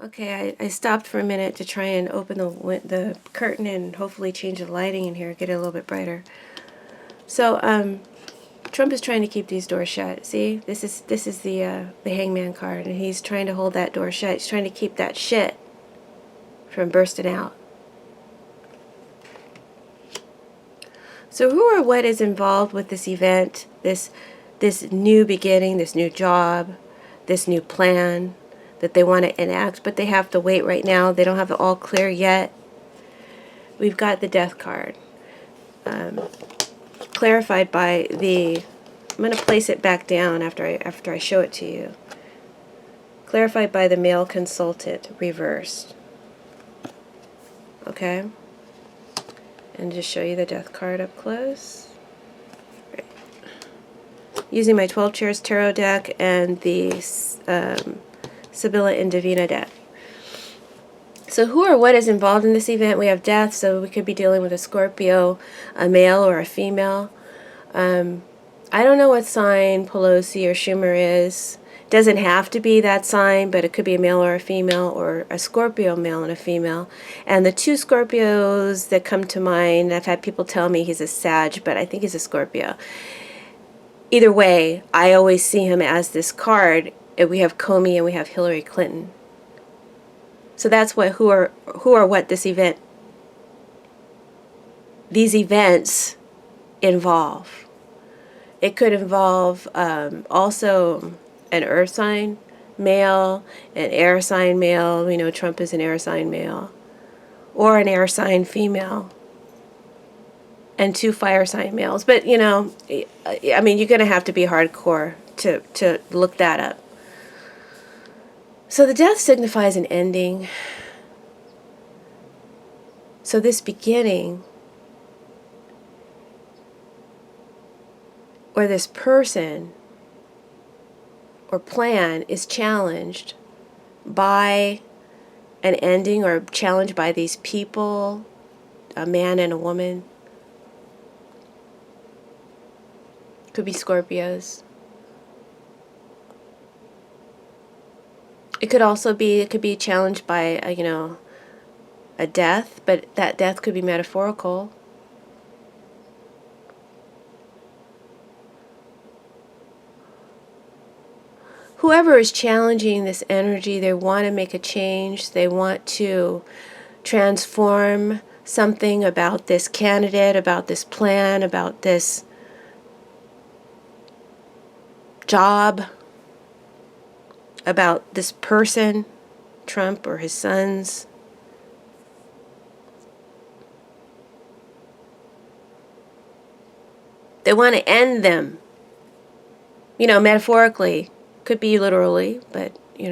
Okay, I stopped for a minute to try and open the curtain and hopefully change the lighting in here, get it a little bit brighter. So, Trump is trying to keep these doors shut. See, this is the Hangman card, and he's trying to hold that door shut. He's trying to keep that shit from bursting out. So, who or what is involved with this event? This new beginning, this new job, this new plan that they want to enact, but they have to wait right now. They don't have it all clear yet. We've got the Death card. Clarified by the, I'm going to place it back down after I show it to you. Clarified by the male consultant, reversed. Okay? And just show you the Death card up close. Right. Using my 12 Chairs Tarot deck and the Sibilla and Divina deck. So who or what is involved in this event? We have death, so we could be dealing with a Scorpio, a male or a female. I don't know what sign Pelosi or Schumer is. Doesn't have to be that sign, but it could be a male or a female, or a Scorpio male and a female. And the two Scorpios that come to mind, I've had people tell me he's a Sag, but I think he's a Scorpio. Either way, I always see him as this card. We have Comey and we have Hillary Clinton. So that's what who or what these events involve. It could involve also an earth sign male, an air sign male. We know Trump is an air sign male, or an air sign female, and two fire sign males. But you know, I mean, you're going to have to be hardcore to look that up. So the death signifies an ending. So this beginning, or this person or plan, is challenged by an ending, or challenged by these people, a man and a woman. Could be Scorpios. It could also be, challenged by a death, but that death could be metaphorical. Whoever is challenging this energy, they want to make a change. They want to transform something about this candidate, about this plan, about this job, about this person, Trump or his sons. They want to end them. Metaphorically. Could be literally, but, They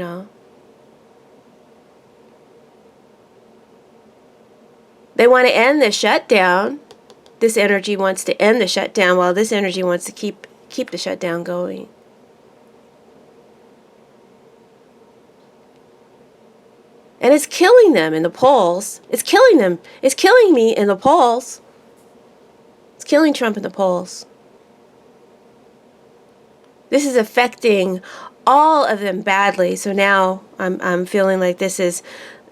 want to end the shutdown. This energy wants to end the shutdown, while this energy wants to keep the shutdown going. And it's killing them in the polls. It's killing them. It's killing me in the polls. It's killing Trump in the polls. This is affecting all of them badly. So now I'm feeling like this is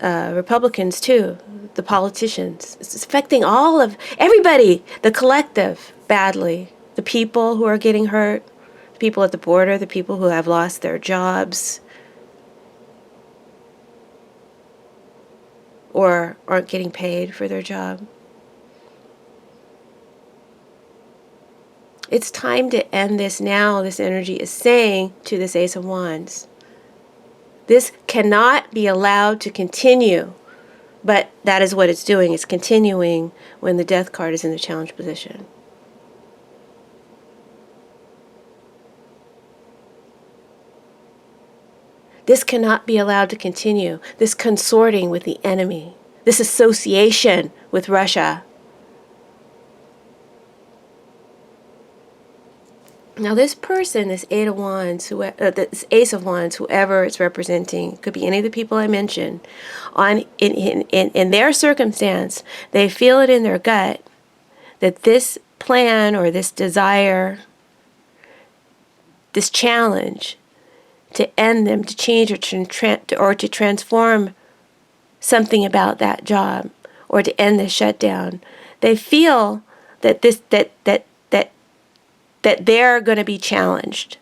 Republicans too, the politicians. It's affecting all of everybody, the collective, badly. The people who are getting hurt, the people at the border, the people who have lost their jobs, or aren't getting paid for their job. It's time to end this now, this energy is saying to this Ace of Wands. This cannot be allowed to continue, but that is what it's doing. It's continuing when the Death card is in the challenge position. This cannot be allowed to continue. This consorting with the enemy, this association with Russia. Now this person, this Eight of Wands, this Ace of Wands, whoever it's representing, could be any of the people I mentioned, in their circumstance, they feel it in their gut that this plan or this desire, this challenge, to end them, to change or to transform something about that job, or to end the shutdown. They feel that that they're going to be challenged.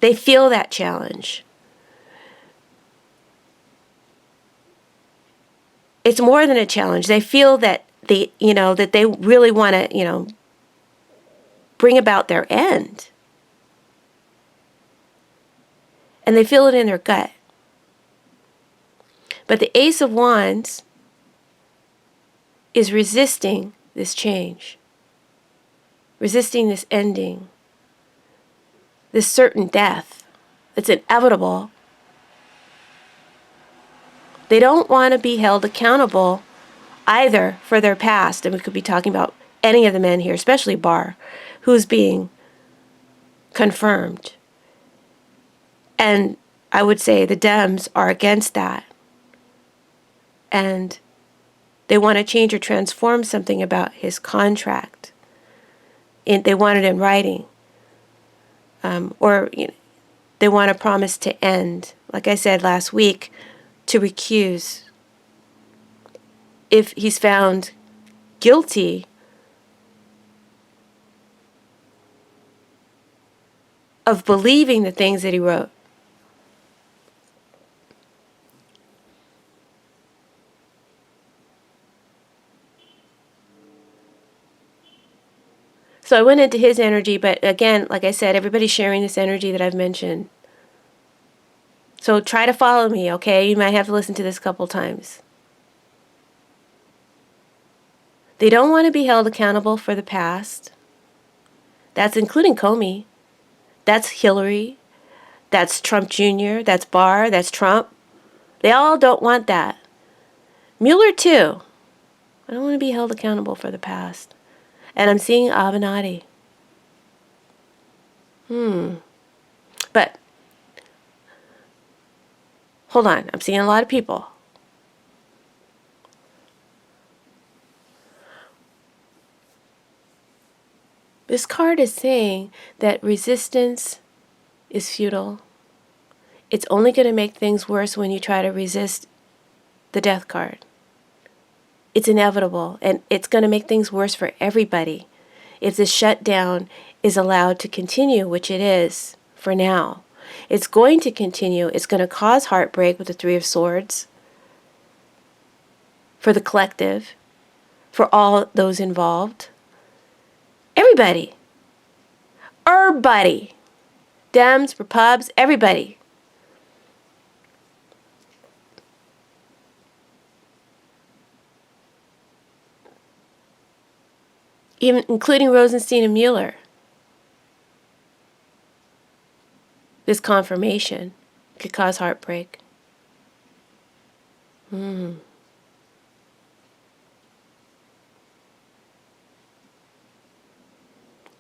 They feel that challenge. It's more than a challenge. They feel that that they really want to, bring about their end. And they feel it in their gut. But the Ace of Wands is resisting this change, resisting this ending, this certain death. It's inevitable. They don't want to be held accountable either for their past. And we could be talking about any of the men here, especially Barr, who's being confirmed. And I would say the Dems are against that. And they want to change or transform something about his contract. They want it in writing. Or they want a promise to end. Like I said last week, to recuse. If he's found guilty of believing the things that he wrote. So I went into his energy, but again, like I said, everybody's sharing this energy that I've mentioned. So try to follow me, okay? You might have to listen to this a couple times. They don't want to be held accountable for the past. That's including Comey. That's Hillary. That's Trump Jr. That's Barr. That's Trump. They all don't want that. Mueller, too. I don't want to be held accountable for the past. And I'm seeing Avenatti. But, hold on. I'm seeing a lot of people. This card is saying that resistance is futile. It's only going to make things worse when you try to resist the death card. It's inevitable, and it's going to make things worse for everybody if the shutdown is allowed to continue, which it is for now. It's going to continue. It's going to cause heartbreak with the Three of Swords for the collective, for all those involved. Everybody. Everybody. Dems, Repubs, everybody. Even including Rosenstein and Mueller. This confirmation could cause heartbreak.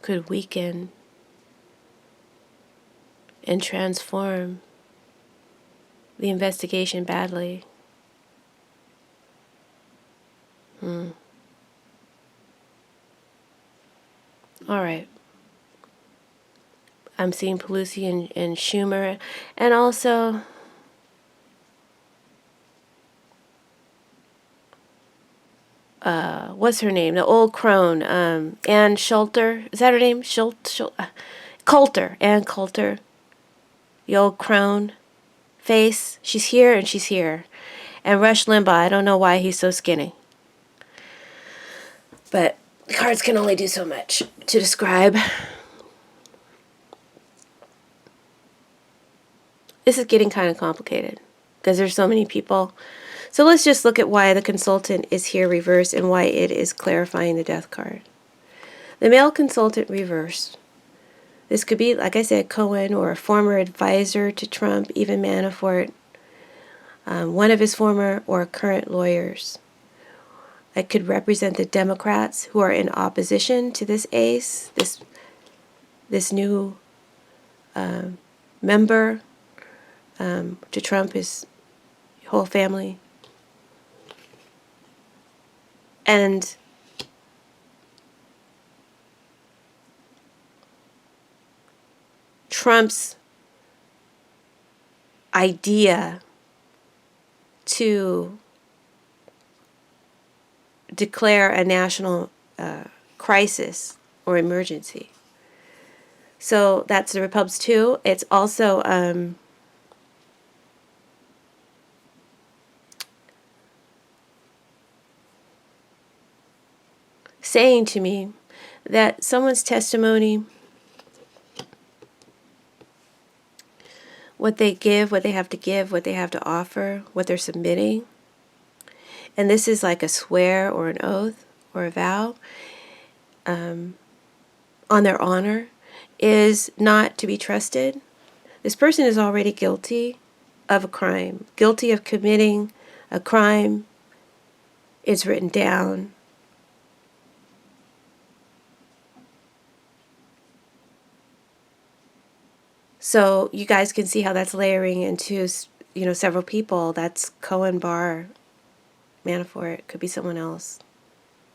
Could weaken and transform the investigation badly. All right. I'm seeing Pelosi and Schumer, and also what's her name? The old crone, Ann Coulter. Is that her name? Coulter. Ann Coulter. The old crone face. She's here and she's here. And Rush Limbaugh, I don't know why he's so skinny. But the cards can only do so much to describe. This is getting kind of complicated because there's so many people. So let's just look at why the consultant is here reversed and why it is clarifying the death card. The male consultant reversed. This could be, like I said, Cohen or a former advisor to Trump, even Manafort, one of his former or current lawyers. It could represent the Democrats who are in opposition to this ace, this new member to Trump, his whole family. And Trump's idea to declare a national crisis or emergency. So that's the Repubs too. It's also saying to me that someone's testimony, what they give, what they have to give, what they have to offer, what they're submitting, and this is like a swear or an oath or a vow on their honor, is not to be trusted. This person is already guilty of a crime, guilty of committing a crime. It's written down. So you guys can see how that's layering into, several people. That's Cohen, Barr, Manafort. It could be someone else.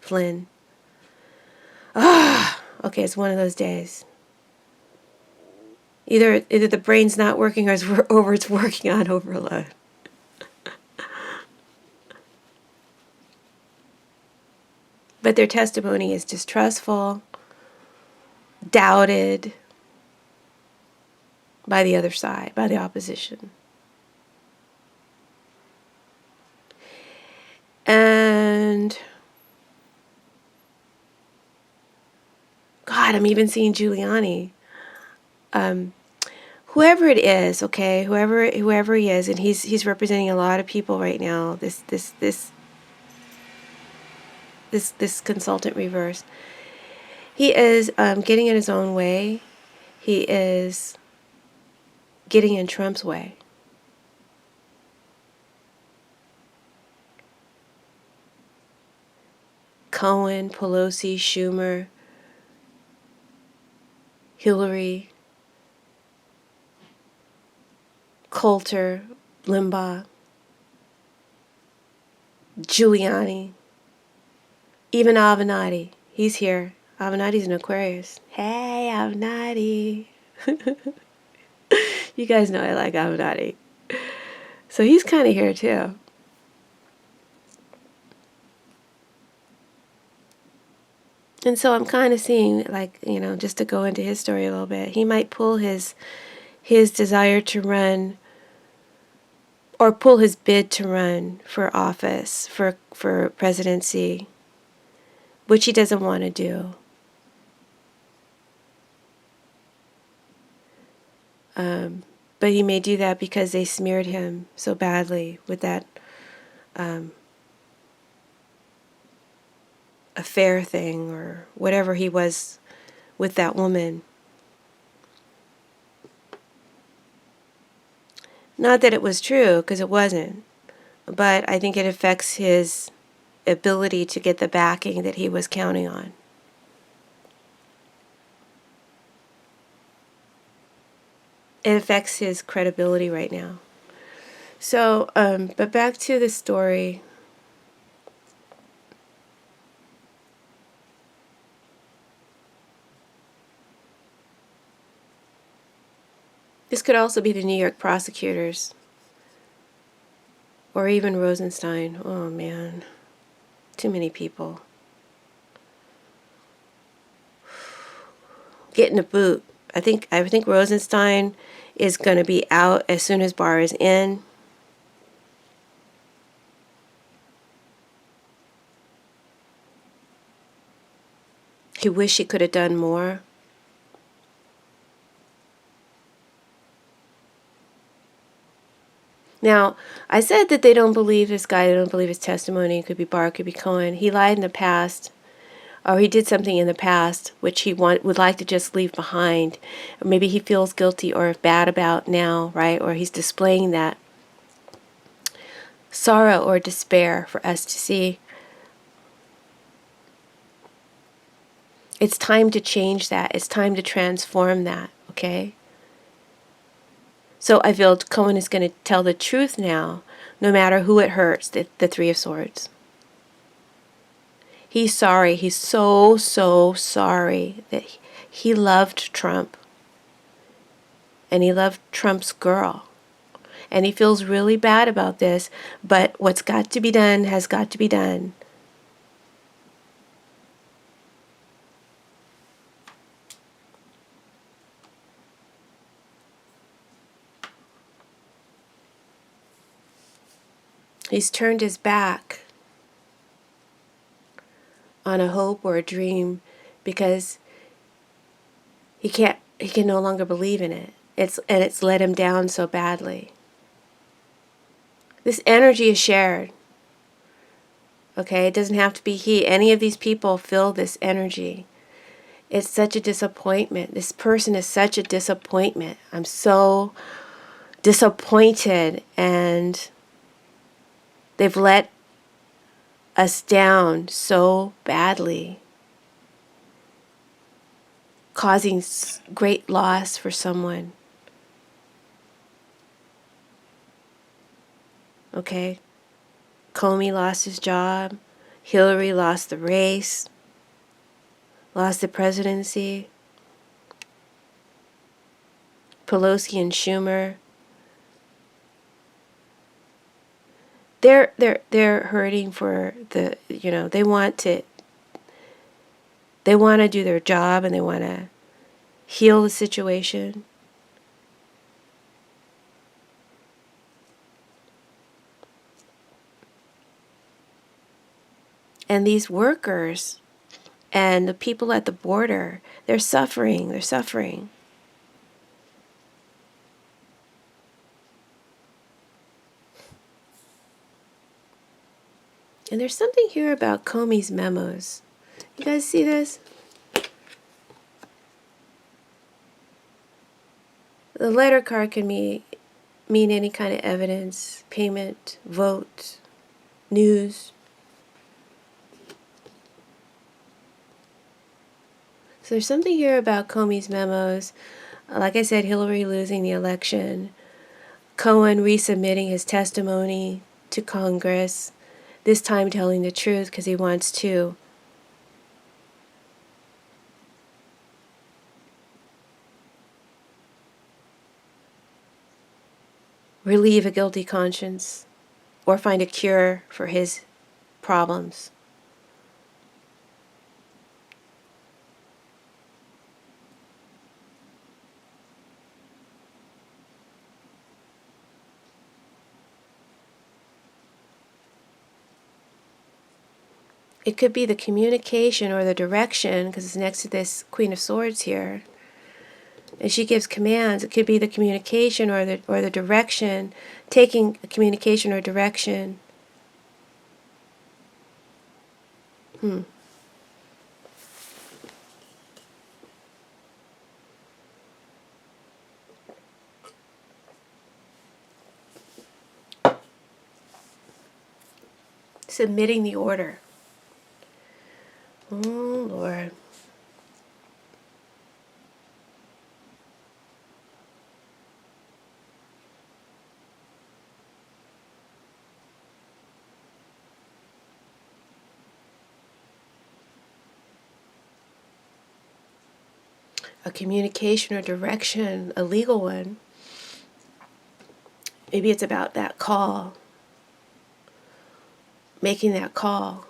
Flynn. Okay, it's one of those days. Either the brain's not working or it's working on overload. But their testimony is distrustful, doubted by the other side, by the opposition. And God, I'm even seeing Giuliani. Whoever it is, okay, whoever he is, and he's representing a lot of people right now. This consultant reverse. He is getting in his own way. He is getting in Trump's way. Cohen, Pelosi, Schumer, Hillary, Coulter, Limbaugh, Giuliani, even Avenatti. He's here. Avenatti's an Aquarius. Hey, Avenatti. You guys know I like Avenatti. So he's kind of here too. And so I'm kind of seeing, like, just to go into his story a little bit, he might pull his desire to run, or pull his bid to run for office, for presidency, which he doesn't want to do. But he may do that because they smeared him so badly with that affair thing, or whatever he was with that woman. Not that it was true, because it wasn't. But I think it affects his ability to get the backing that he was counting on. It affects his credibility right now. So, but back to the story. This could also be the New York prosecutors. Or even Rosenstein. Oh, man. Too many people. Getting a boot. I think Rosenstein is going to be out as soon as Barr is in. He wished he could have done more. Now, I said that they don't believe this guy, they don't believe his testimony. It could be Barr, it could be Cohen. He lied in the past, or he did something in the past which he would like to just leave behind. Or maybe he feels guilty or bad about now, right? Or he's displaying that sorrow or despair for us to see. It's time to change that. It's time to transform that, okay? So I feel Cohen is going to tell the truth now, no matter who it hurts, the Three of Swords. He's sorry. He's so sorry that he loved Trump. And he loved Trump's girl. And he feels really bad about this, but what's got to be done has got to be done. He's turned his back on a hope or a dream because he can no longer believe in it. It's let him down so badly. This energy is shared. Okay, it doesn't have to be he. Any of these people feel this energy. It's such a disappointment. This person is such a disappointment. I'm so disappointed, and they've let us down so badly, causing great loss for someone. Okay? Comey lost his job. Hillary lost the race. Lost the presidency. Pelosi and Schumer. They're hurting for the, they want to do their job, and they want to heal the situation. And these workers and the people at the border, they're suffering. They're suffering. And there's something here about Comey's memos. You guys see this? The letter card can mean any kind of evidence, payment, vote, news. So there's something here about Comey's memos. Like I said, Hillary losing the election. Cohen resubmitting his testimony to Congress. This time telling the truth because he wants to relieve a guilty conscience or find a cure for his problems. It could be the communication or the direction, because it's next to this Queen of Swords here. And she gives commands. It could be the communication or the direction, taking a communication or direction. Submitting the order. Oh, Lord. A communication or direction, a legal one. Maybe it's about that call. Making that call.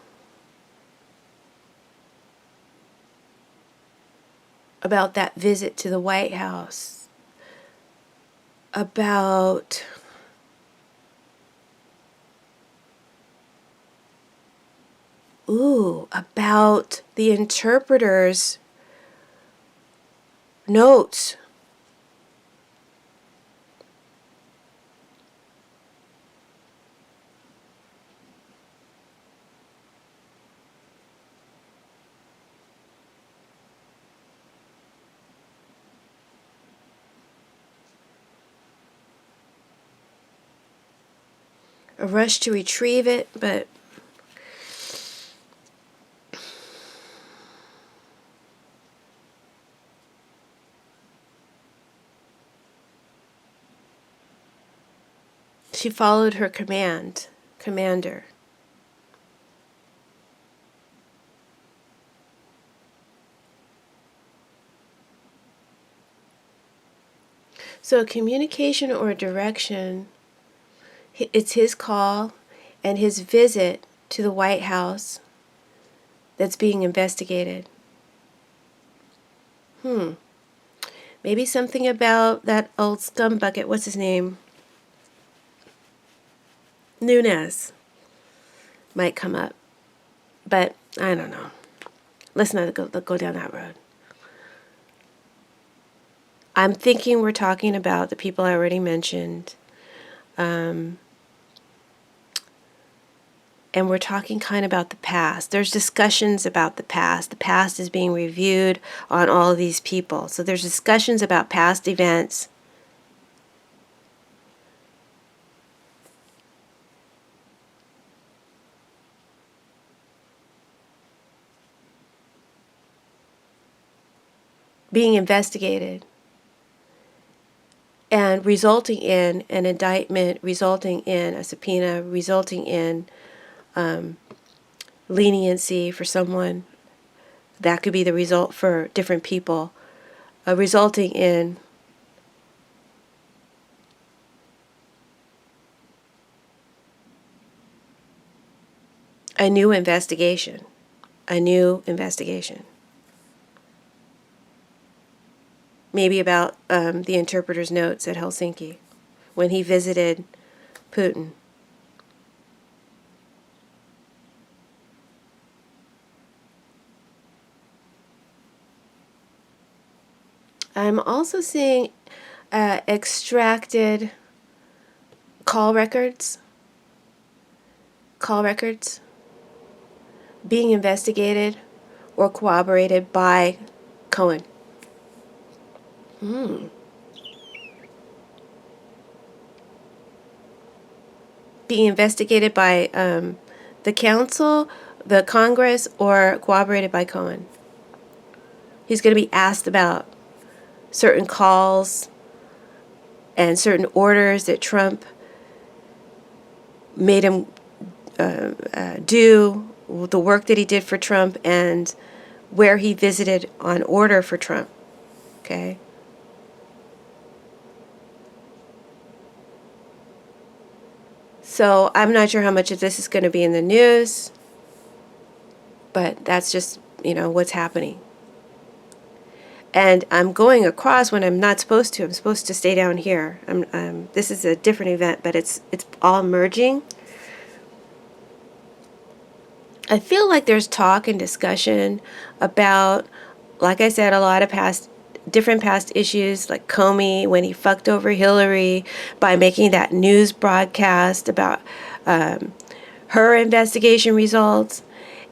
About that visit to the White House. About about the interpreter's notes. A rush to retrieve it, but she followed her commander. So a communication or a direction It's his call and his visit to the White House that's being investigated. Maybe something about that old scumbucket, what's his name? Nunes might come up. But I don't know. Let's not go down that road. I'm thinking we're talking about the people I already mentioned. And we're talking kind of about the past. There's discussions about the past. The past is being reviewed on all of these people. So there's discussions about past events. Being investigated. And resulting in an indictment, resulting in a subpoena, resulting in leniency for someone. That could be the result for different people. Resulting in a new investigation. A new investigation. Maybe about the interpreter's notes at Helsinki when he visited Putin. I'm also seeing extracted call records being investigated or corroborated by Cohen. Being investigated by the council, the Congress, or corroborated by Cohen. He's going to be asked about certain calls and certain orders that Trump made him do, the work that he did for Trump, and where he visited on order for Trump. Okay? So I'm not sure how much of this is going to be in the news, but that's just, what's happening. And I'm going across when I'm not supposed to. I'm supposed to stay down here. This is a different event, but it's all merging. I feel like there's talk and discussion about, like I said, a lot of different past issues, like Comey when he fucked over Hillary by making that news broadcast about her investigation results,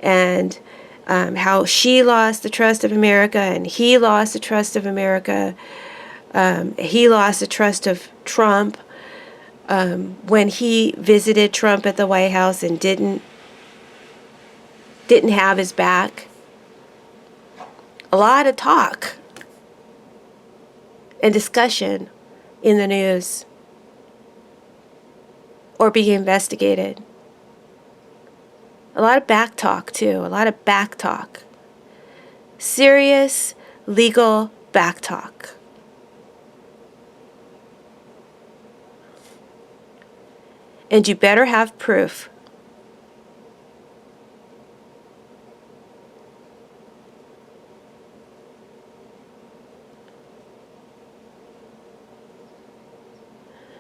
and how she lost the trust of America and he lost the trust of America. He lost the trust of Trump when he visited Trump at the White House and didn't have his back. A lot of talk and discussion in the news or being investigated. A lot of back talk, too. A lot of back talk. Serious legal back talk. And you better have proof.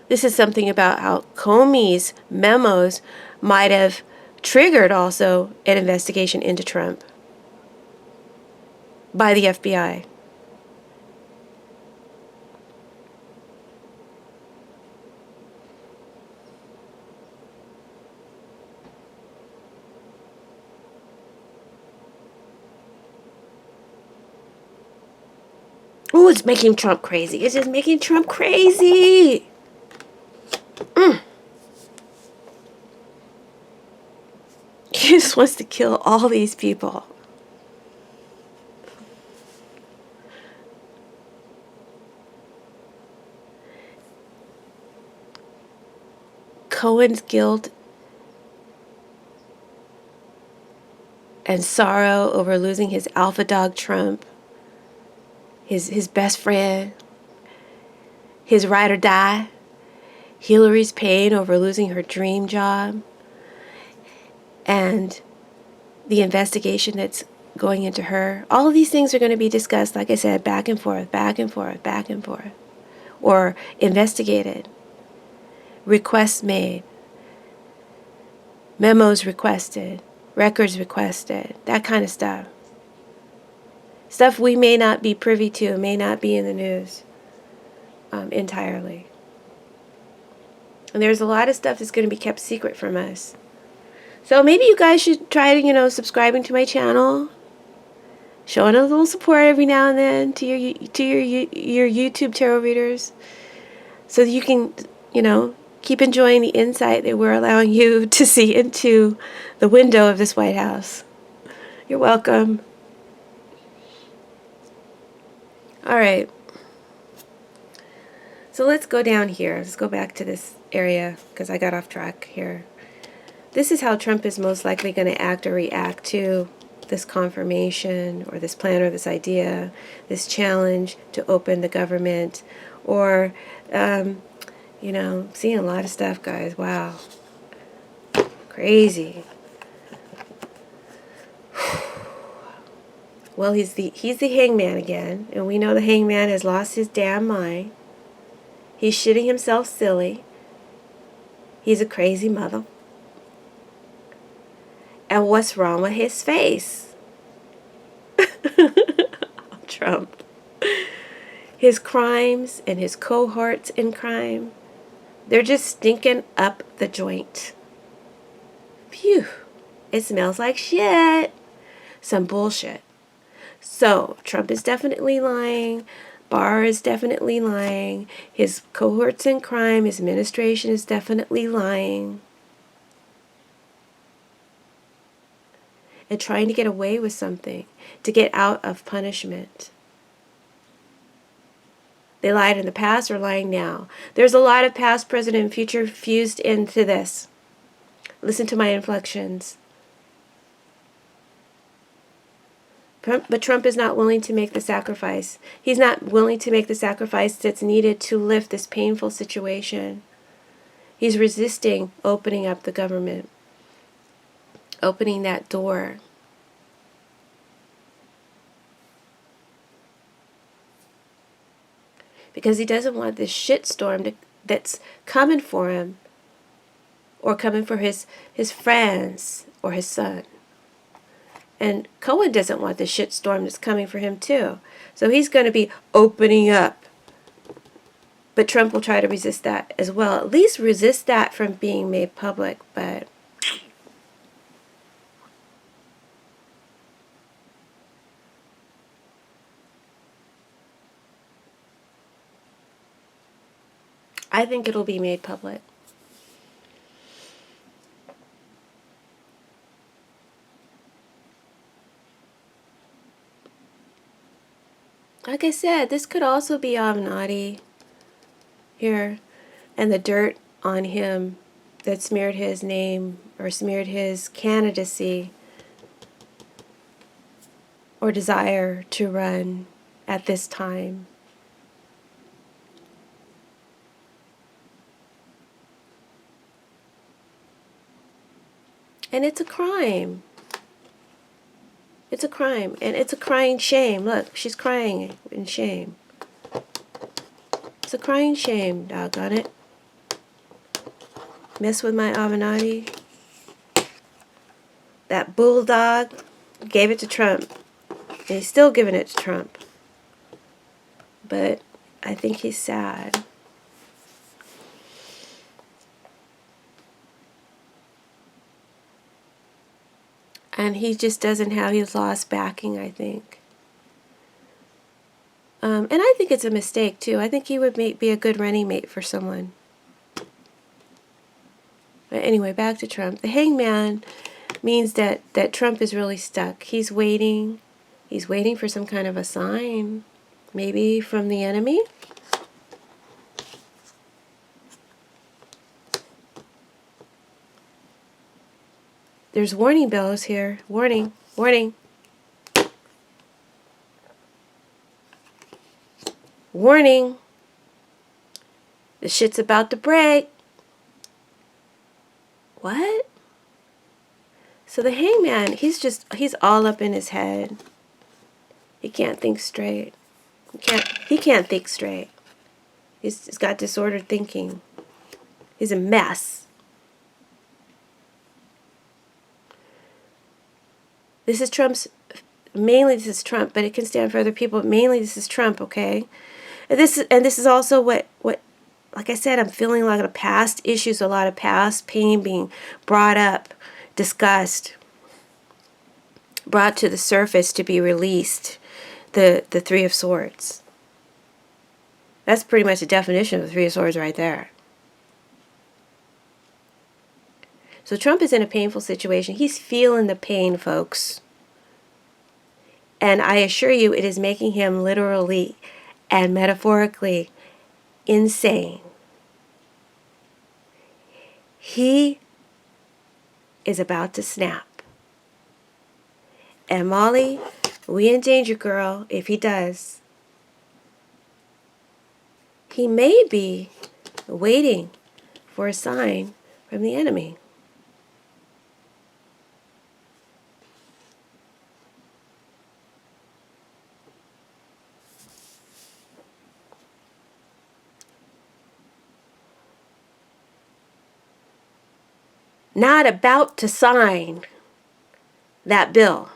This is something about how Comey's memos might have triggered also an investigation into Trump by the FBI. Ooh, it's making Trump crazy. It's just making Trump crazy. He just wants to kill all these people. Cohen's guilt and sorrow over losing his alpha dog Trump, his best friend, his ride or die, Hillary's pain over losing her dream job, and the investigation that's going into her. All of these things are going to be discussed, like I said, back and forth, back and forth, back and forth, or investigated, requests made, memos requested, records requested, that kind of stuff. Stuff we may not be privy to, may not be in the news entirely. And there's a lot of stuff that's going to be kept secret from us. So maybe you guys should try to, subscribing to my channel, showing a little support every now and then to your YouTube tarot readers, so that you can, keep enjoying the insight that we're allowing you to see into the window of this White House. You're welcome. All right. So let's go down here. Let's go back to this area because I got off track here. This is how Trump is most likely going to act or react to this confirmation or this plan or this idea, this challenge to open the government, or, seeing a lot of stuff, guys. Wow. Crazy. Well, he's the hangman again, and we know the hangman has lost his damn mind. He's shitting himself silly. He's a crazy mother. And what's wrong with his face? Trump. His crimes and his cohorts in crime, they're just stinking up the joint. Phew. It smells like shit. Some bullshit. So, Trump is definitely lying. Barr is definitely lying. His cohorts in crime, his administration is definitely lying. And trying to get away with something, to get out of punishment. They lied in the past or lying now. There's a lot of past, present, and future fused into this. Listen to my inflections. But Trump is not willing to make the sacrifice. He's not willing to make the sacrifice that's needed to lift this painful situation. He's resisting opening up the government, opening that door. Because he doesn't want this shitstorm that's coming for him, or coming for his friends or his son. And Cohen doesn't want the shitstorm that's coming for him too. So he's going to be opening up. But Trump will try to resist that as well. At least resist that from being made public. But I think it'll be made public. Like I said, this could also be Avenatti here, and the dirt on him that smeared his name or smeared his candidacy or desire to run at this time. And it's a crime. It's a crime, and it's a crying shame. Look, she's crying in shame. It's a crying shame, doggone it. Mess with my Avenatti. That bulldog gave it to Trump. And he's still giving it to Trump. But I think he's sad. And he just doesn't have, he's lost backing, I think. And I think it's a mistake, too. I think he would be a good running mate for someone. But anyway, back to Trump. The hangman means that Trump is really stuck. He's waiting. He's waiting for some kind of a sign. Maybe from the enemy. There's warning bells here. Warning. Warning. Warning. The shit's about to break. What? So the hangman, he's all up in his head. He can't think straight. He can't think straight. He's got disordered thinking. He's a mess. This is mainly this is Trump, but it can stand for other people. Mainly this is Trump, okay? And this is also what like I said, I'm feeling a lot of past issues, a lot of past pain being brought up, discussed, brought to the surface to be released. The Three of Swords. That's pretty much the definition of the Three of Swords right there. So Trump is in a painful situation. He's feeling the pain, folks. And I assure you, it is making him literally and metaphorically insane. He is about to snap. And Molly, we in danger, girl, if he does. He may be waiting for a sign from the enemy. Not about to sign that bill.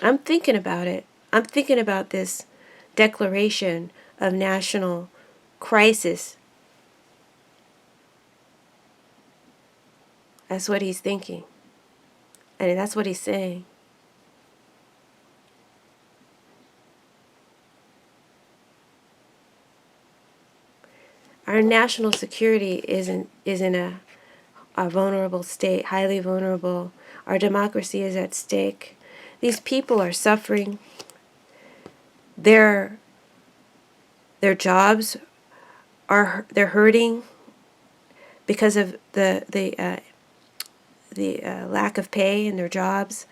I'm thinking about it. I'm thinking about this declaration of national crisis. That's what he's thinking. And that's what he's saying. Our national security is in a vulnerable state, highly vulnerable. Our democracy is at stake. These people are suffering. Their jobs they're hurting because of the lack of pay in their jobs.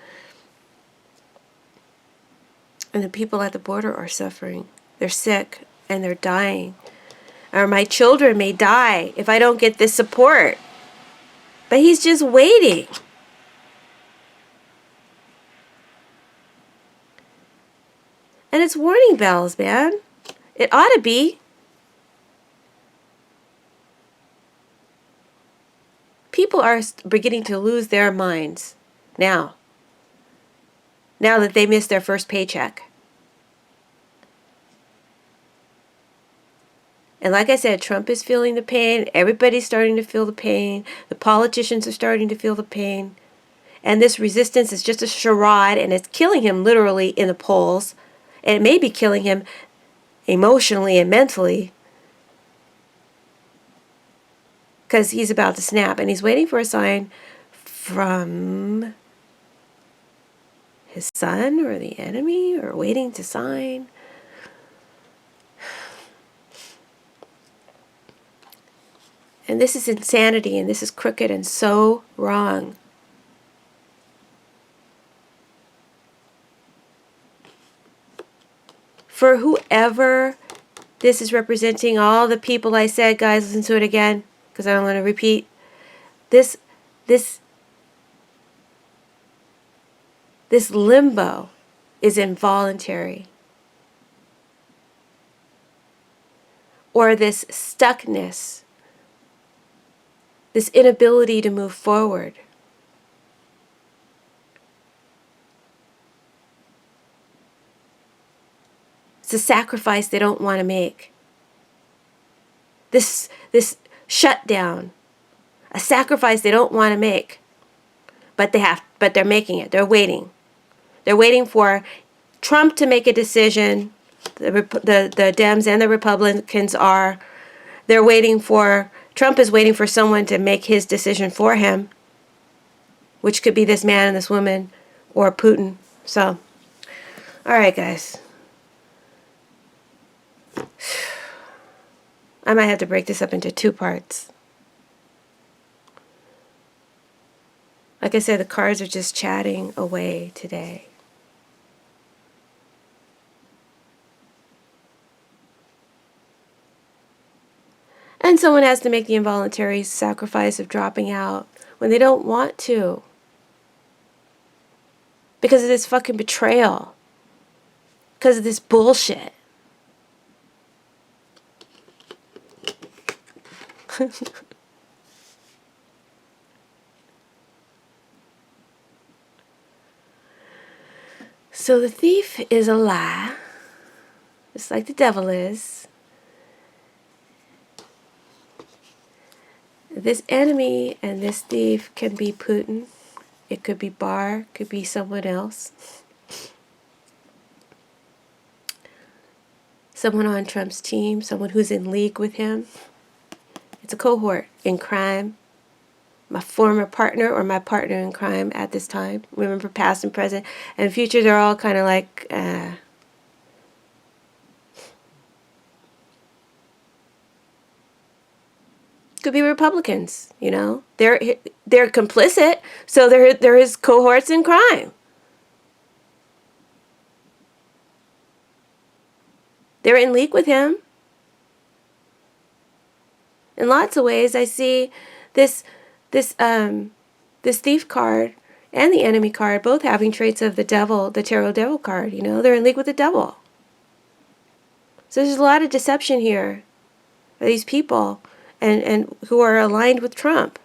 And the people at the border are suffering. They're sick and they're dying. Or my children may die if I don't get this support. But he's just waiting. And it's warning bells, man. It ought to be. People are beginning to lose their minds now. Now that they missed their first paycheck. And like I said, Trump is feeling the pain. Everybody's starting to feel the pain. The politicians are starting to feel the pain. And this resistance is just a charade, and it's killing him literally in the polls. And it may be killing him emotionally and mentally. Because he's about to snap. And he's waiting for a sign from his son or the enemy, or waiting to sign. And this is insanity, and this is crooked and so wrong. For whoever this is representing, all the people I said, guys, listen to it again, because I don't want to repeat. This limbo is involuntary. Or this stuckness, this inability to move forward. It's a sacrifice they don't want to make. This shutdown, a sacrifice they don't want to make, but they're making it. They're waiting. They're waiting for Trump to make a decision. The Dems and the Republicans are. Trump is waiting for someone to make his decision for him, which could be this man and this woman or Putin. So, all right, guys. I might have to break this up into 2 parts. Like I said, the cards are just chatting away today. someone has to make the involuntary sacrifice of dropping out when they don't want to. Because of this fucking betrayal. Because of this bullshit. So the thief is a lie, just like the devil is. This enemy and this thief can be Putin. It could be Barr, could be someone else. Someone on Trump's team, someone who's in league with him. It's a cohort in crime. My former partner or my partner in crime at this time. Remember, past and present and future, they're all kind of like, could be Republicans, you know. They're complicit, so they're his cohorts in crime. They're in league with him. In lots of ways, I see this thief card and the enemy card both having traits of the devil, the tarot devil card, you know. They're in league with the devil. So there's a lot of deception here. These people and who are aligned with Trump.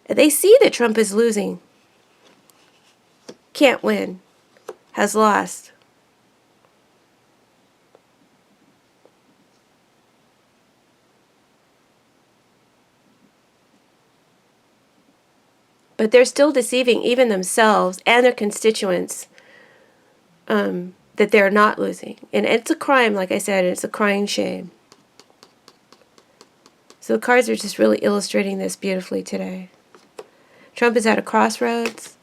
They see that Trump is losing. Can't win. Has lost. But they're still deceiving even themselves and their constituents that they're not losing. And it's a crime, like I said, it's a crying shame. So the cards are just really illustrating this beautifully today. Trump is at a crossroads,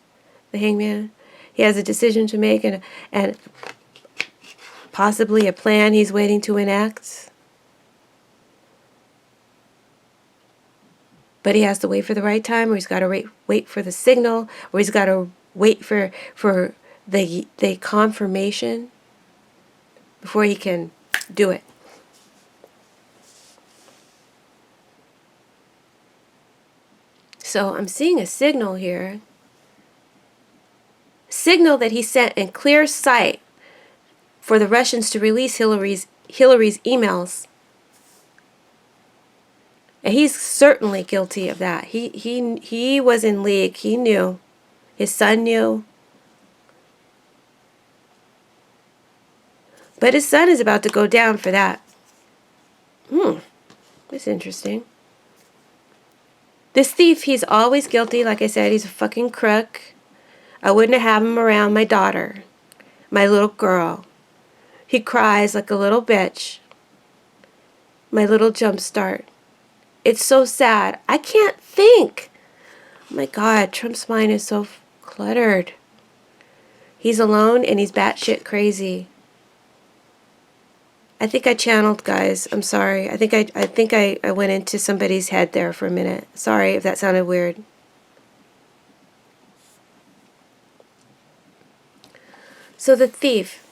the hangman. He has a decision to make and possibly a plan he's waiting to enact. But he has to wait for the right time, or he's got to wait for the signal, or he's got to wait for the confirmation before he can do it. So I'm seeing a signal here. Signal that he sent in clear sight for the Russians to release Hillary's emails. And he's certainly guilty of that. He was in league. He knew. His son knew. But his son is about to go down for that. That's interesting. This thief, he's always guilty. Like I said, he's a fucking crook. I wouldn't have him around my daughter, my little girl. He cries like a little bitch. My little jump start. It's so sad. I can't think. Oh my God, Trump's mind is so cluttered. He's alone and he's batshit crazy. I think I channeled, guys. I'm sorry. I think I went into somebody's head there for a minute. Sorry if that sounded weird. So the thief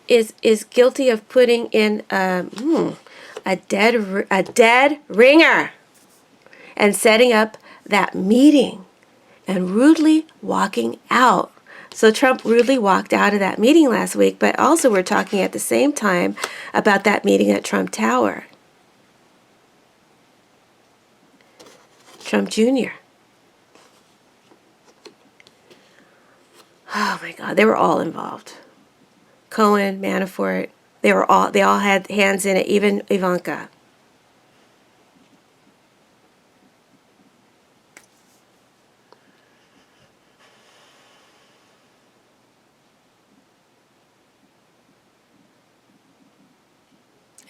is guilty of putting in a dead ringer and setting up that meeting and rudely walking out. So Trump rudely walked out of that meeting last week, but also we're talking at the same time about that meeting at Trump Tower. Trump Jr. Oh my God, they were all involved. Cohen, Manafort, they all had hands in it, even Ivanka.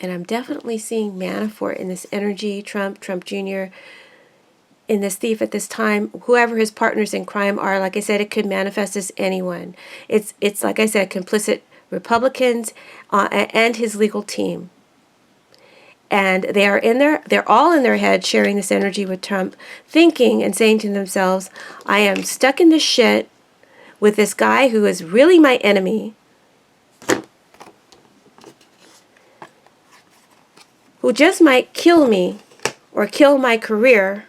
And I'm definitely seeing Manafort in this energy, Trump Jr., in this thief at this time. Whoever his partners in crime are, like I said, it could manifest as anyone. It's like I said, complicit Republicans and his legal team. And they're all in their head sharing this energy with Trump, thinking and saying to themselves, I am stuck in this shit with this guy who is really my enemy. who just might kill me or kill my career,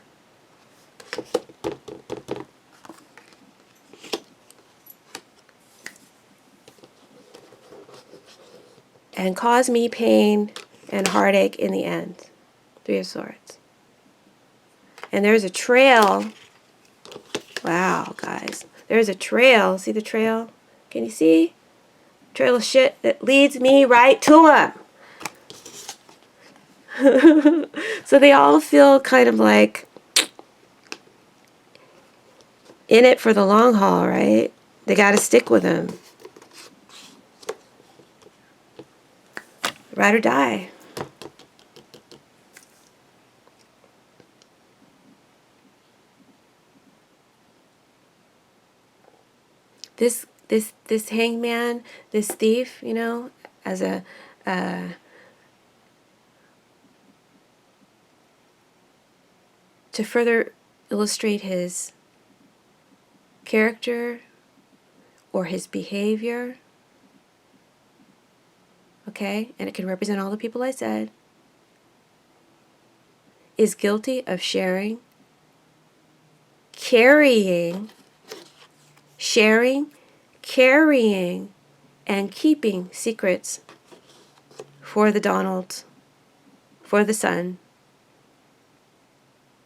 and cause me pain and heartache in the end. Three of Swords. And there's a trail. Wow, guys. There's a trail. See the trail? Can you see? Trail of shit that leads me right to him. So they all feel kind of like in it for the long haul, right? They got to stick with him. Ride or die. This hangman, this thief, you know, as a to further illustrate his character or his behavior, okay, and it can represent all the people I said, is guilty of sharing, carrying, and keeping secrets for the Donald, for the son,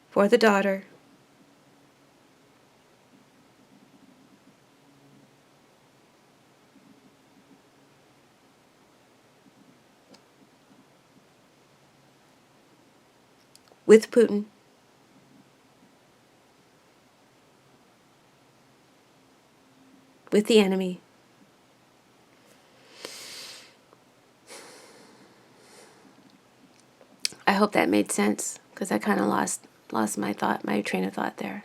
for the daughter, with Putin, with the enemy. I hope that made sense, because I kind of lost my train of thought there.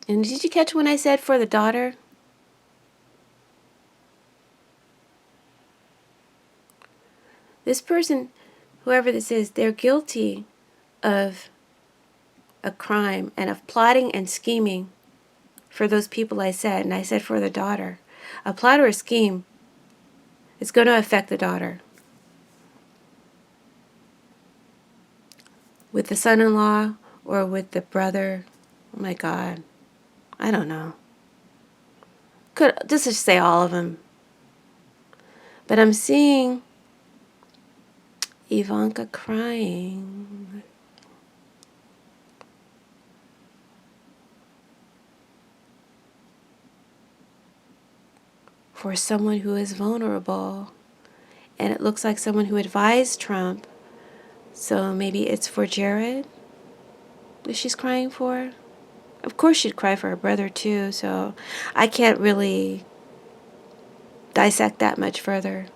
And did you catch when I said for the daughter? This person, whoever this is, they're guilty of a crime and of plotting and scheming for those people I said. And I said for the daughter. A plot or a scheme is going to affect the daughter. With the son-in-law or with the brother. Oh my God. I don't know. Could just say all of them. But I'm seeing Ivanka crying. For someone who is vulnerable. And it looks like someone who advised Trump. So maybe it's for Jared that she's crying for. Of course she'd cry for her brother too, so I can't really dissect that much further.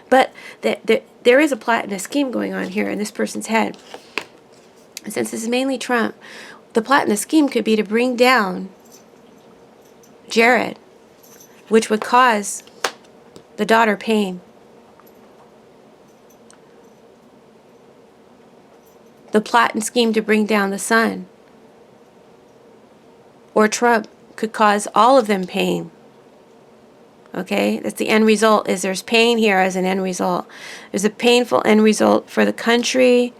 But there is a plot and a scheme going on here in this person's head. And since this is mainly Trump, the plot and the scheme could be to bring down Jared, which would cause the daughter pain. The plot and scheme to bring down the son or Trump could cause all of them pain. Okay, that's the end result. Is there's pain here as an end result. There's a painful end result for the country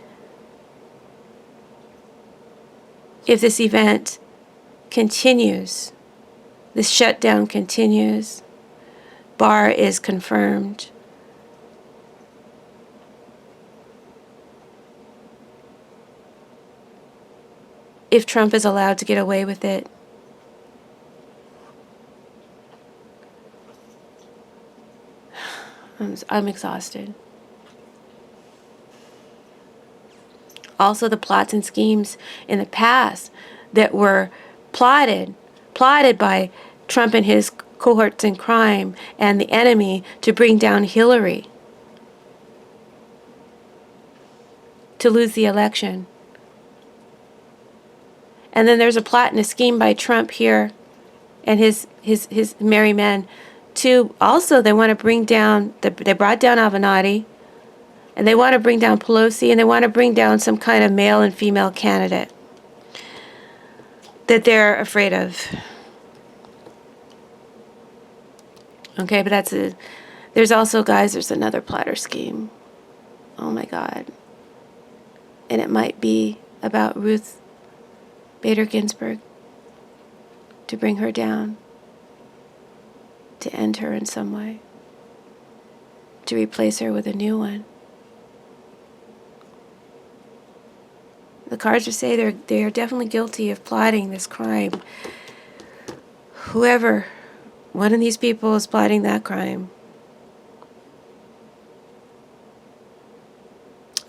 if this event continues. This shutdown continues. Barr is confirmed. If Trump is allowed to get away with it. I'm exhausted. Also the plots and schemes in the past that were plotted by Trump and his cohorts in crime and the enemy to bring down Hillary, to lose the election. And then there's a plot and a scheme by Trump here and his merry men to also, they want to bring down, they brought down Avenatti, and they want to bring down Pelosi, and they want to bring down some kind of male and female candidate that they're afraid of. Okay, but there's also, guys, there's another platter scheme. Oh my God. And it might be about Ruth Bader Ginsburg, to bring her down, to end her in some way, to replace her with a new one. The cards are saying they are definitely guilty of plotting this crime. Whoever, one of these people is plotting that crime.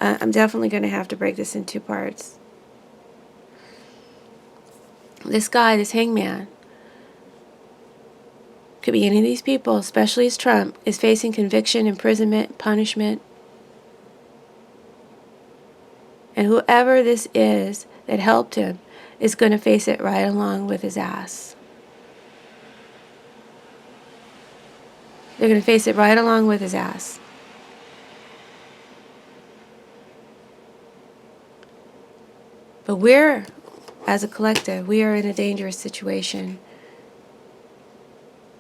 I'm definitely going to have to break this in two parts. This guy, this hangman, could be any of these people, especially as Trump, is facing conviction, imprisonment, punishment. And whoever this is that helped him is going to face it right along with his ass. They're going to face it right along with his ass. But we're, as a collective, we are in a dangerous situation.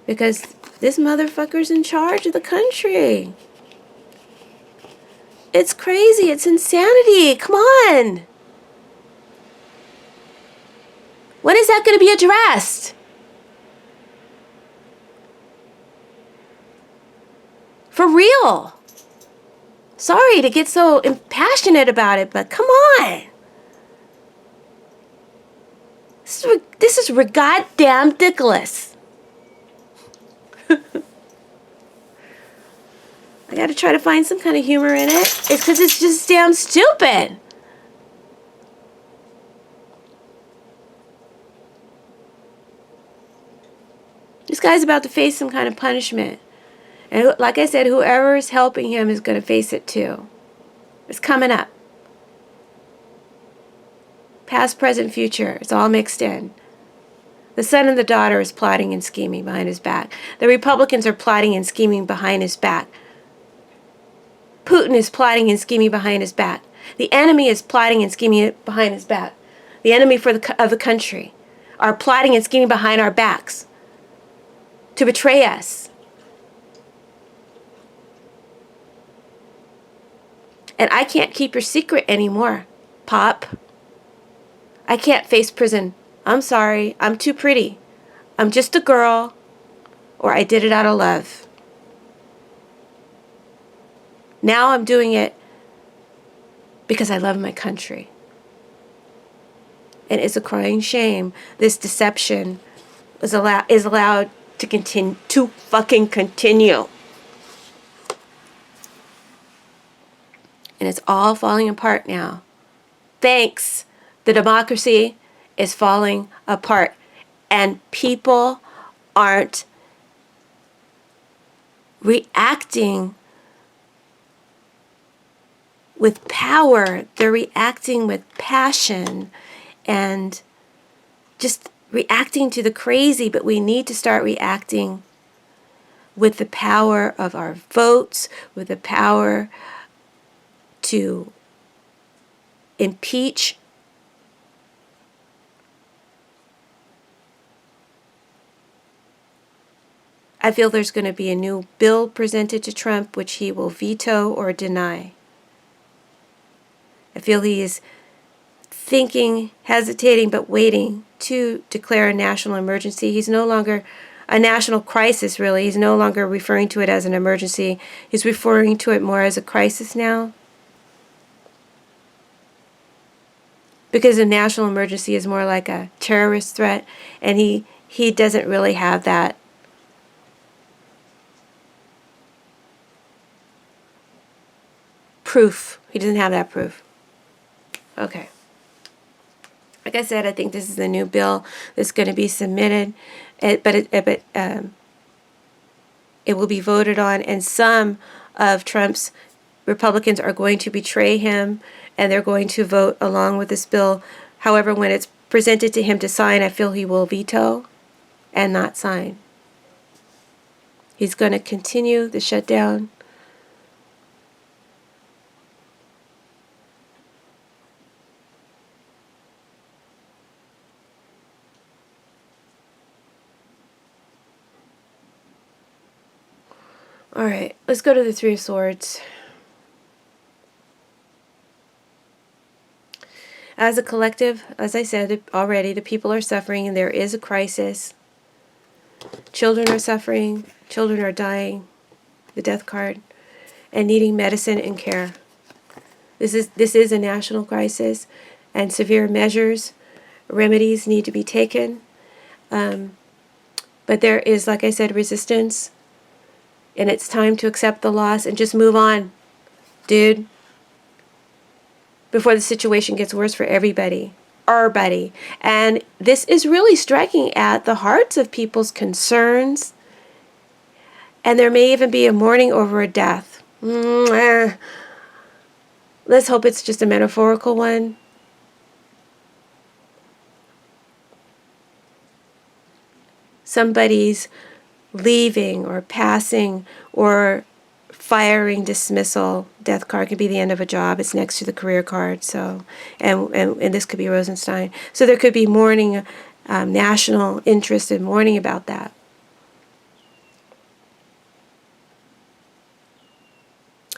Because this motherfucker's in charge of the country. It's crazy. It's insanity. Come on. When is that going to be addressed? For real. Sorry to get so impassionate about it, but come on. This is goddamn ridiculous. I gotta try to find some kind of humor in it. It's because it's just damn stupid. This guy's about to face some kind of punishment. And like I said, whoever is helping him is going to face it too. It's coming up. Past, present, future. It's all mixed in. The son and the daughter is plotting and scheming behind his back. The Republicans are plotting and scheming behind his back. Putin is plotting and scheming behind his back. The enemy is plotting and scheming behind his back. The enemy of the country are plotting and scheming behind our backs to betray us. And I can't keep your secret anymore, Pop. I can't face prison. I'm sorry. I'm too pretty. I'm just a girl, or I did it out of love. Now I'm doing it because I love my country. And it's a crying shame this deception is allowed to fucking continue. And it's all falling apart now. Thanks. The democracy is falling apart. And people aren't reacting with power. They're reacting with passion and just reacting to the crazy. But we need to start reacting with the power of our votes, with the power to impeach. I feel there's going to be a new bill presented to Trump which he will veto or deny. I feel he is thinking, hesitating, but waiting to declare a national emergency. He's no longer a national crisis, really. He's no longer referring to it as an emergency. He's referring to it more as a crisis now. Because a national emergency is more like a terrorist threat, and he doesn't really have that proof. He doesn't have that proof. Okay. Like I said, I think this is the new bill that's going to be submitted, but it will be voted on, and some of Trump's Republicans are going to betray him, and they're going to vote along with this bill. However, when it's presented to him to sign, I feel he will veto and not sign. He's going to continue the shutdown. right, let's go to the Three of Swords. As a collective, as I said already, the people are suffering and there is a crisis. Children are suffering, children are dying, the death card, and needing medicine and care. This is a national crisis, and severe measures, remedies need to be taken. But there is, like I said, resistance, and it's time to accept the loss and just move on, dude, before the situation gets worse for everybody. Everybody. And this is really striking at the hearts of people's concerns, and there may even be a mourning over a death. Let's hope it's just a metaphorical one. Somebody's leaving or passing or firing, dismissal. Death card could be the end of a job. It's next to the career card. So, and this could be Rosenstein. So there could be mourning, national interest in mourning about that.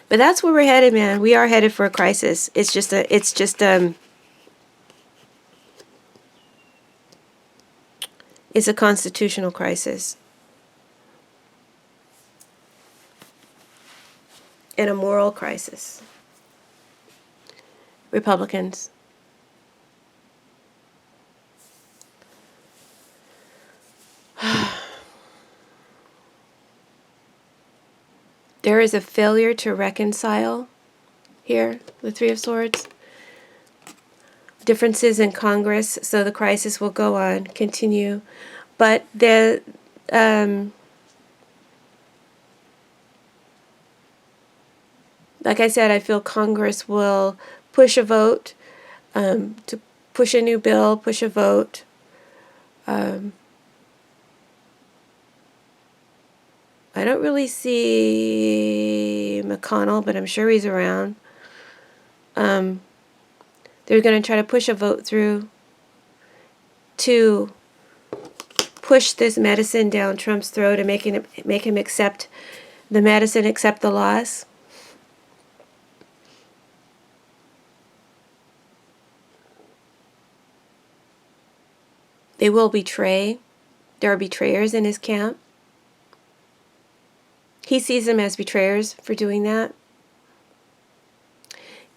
But that's where we're headed, man. We are headed for a crisis. It's a constitutional crisis. And a moral crisis. Republicans. There is a failure to reconcile here, the Three of Swords. Differences in Congress, so the crisis will go on, continue. But the like I said, I feel Congress will push a vote, to push a new bill, push a vote. I don't really see McConnell, but I'm sure he's around. They're going to try to push a vote through to push this medicine down Trump's throat and make him accept the medicine, accept the loss. They will betray. There are betrayers in his camp. He sees them as betrayers for doing that.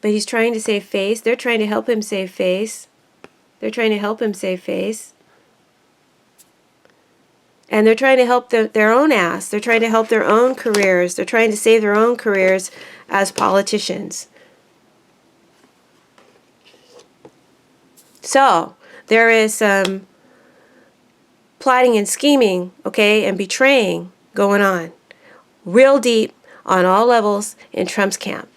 But he's trying to save face. They're trying to help him save face. They're trying to help him save face. And they're trying to help their own ass. They're trying to help their own careers. They're trying to save their own careers as politicians. So, there is plotting and scheming, okay, and betraying going on. Real deep on all levels in Trump's camp.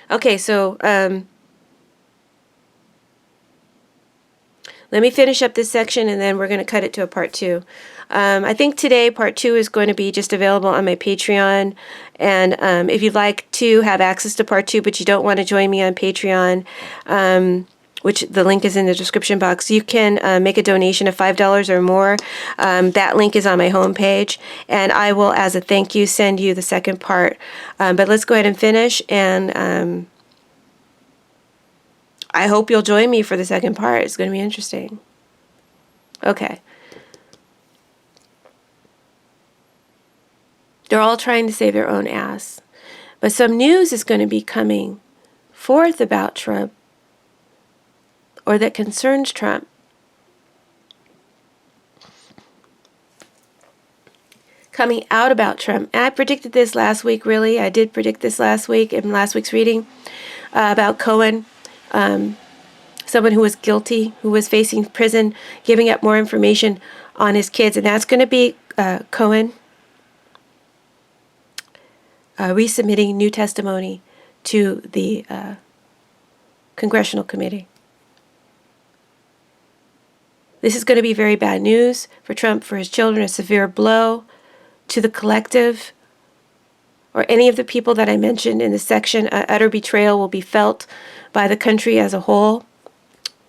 Okay, so let me finish up this section and then we're going to cut it to a part 2. I think today part 2 is going to be just available on my Patreon. And if you'd like to have access to part 2 but you don't want to join me on Patreon, which the link is in the description box, you can make a donation of $5 or more. That link is on my homepage. And I will, as a thank you, send you the second part. But let's go ahead and finish. And I hope you'll join me for the second part. It's going to be interesting. Okay. They're all trying to save their own ass. But some news is going to be coming forth about Trump, or that concerns Trump. Coming out about Trump. And I predicted this last week, really. I did predict this last week in last week's reading about Cohen. Someone who was guilty, who was facing prison, giving up more information on his kids. And that's going to be Cohen resubmitting new testimony to the Congressional Committee. This is going to be very bad news for Trump, for his children, a severe blow to the collective, or any of the people that I mentioned in the section, utter betrayal will be felt by the country as a whole.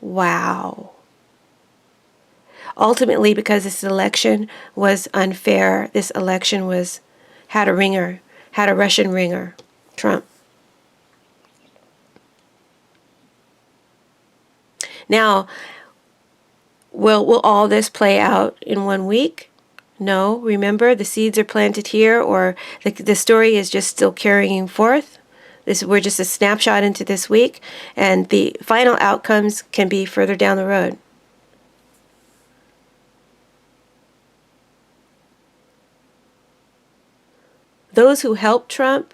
Wow. Ultimately, because this election was unfair, this election had a ringer, had a Russian ringer, Trump. Now, will all this play out in 1 week? No. Remember, the seeds are planted here, or the story is just still carrying forth. We're just a snapshot into this week, and the final outcomes can be further down the road. Those who help Trump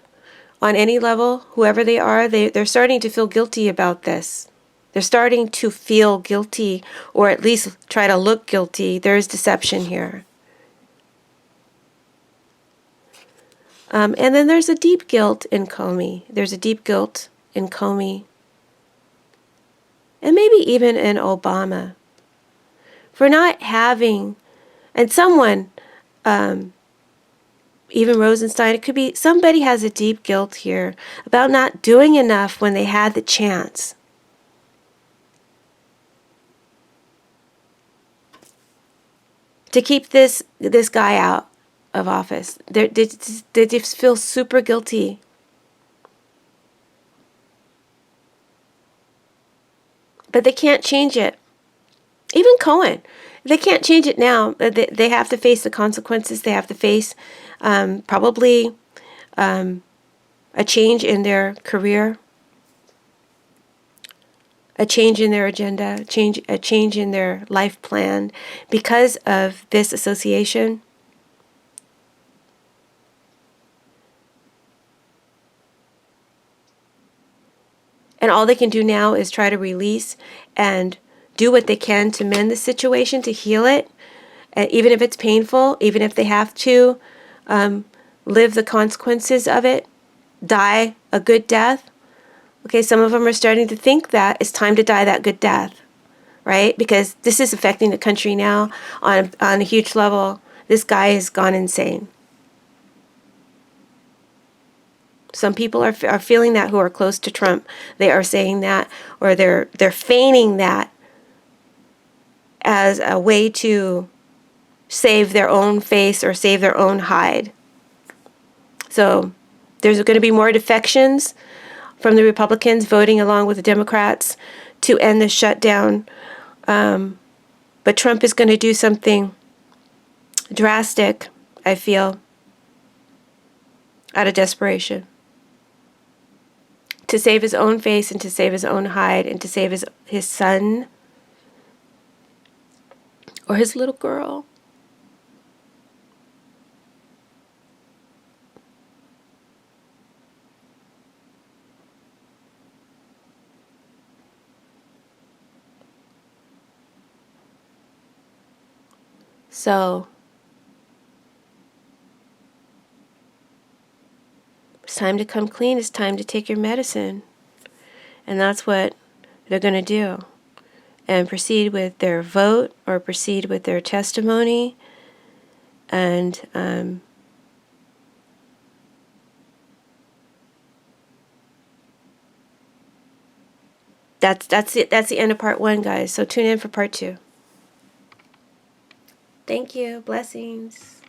on any level, whoever they are, they're starting to feel guilty about this. They're starting to feel guilty, or at least try to look guilty. There's deception here. And then there's a deep guilt in Comey. There's a deep guilt in Comey. And maybe even in Obama. For not having, and someone, even Rosenstein, it could be somebody has a deep guilt here about not doing enough when they had the chance. To keep this guy out of office. They just feel super guilty. But they can't change it. Even Cohen, they can't change it now. They have to face the consequences. They have to face probably a change in their career, a change in their agenda, a change in their life plan because of this association. And all they can do now is try to release and do what they can to mend the situation, to heal it, even if it's painful, even if they have to live the consequences of it, die a good death. Okay, some of them are starting to think that it's time to die that good death, right? Because this is affecting the country now on a huge level. This guy has gone insane. Some people are feeling that who are close to Trump. They are saying that, or they're feigning that as a way to save their own face or save their own hide. So there's going to be more defections from the Republicans voting along with the Democrats to end the shutdown. But Trump is going to do something drastic, I feel, out of desperation. To save his own face and to save his own hide and to save his son or his little girl. So it's time to come clean. It's time to take your medicine. And that's what they're going to do. And proceed with their vote or proceed with their testimony. And that's it. That's the end of part 1, guys. So tune in for part 2. Thank you. Blessings.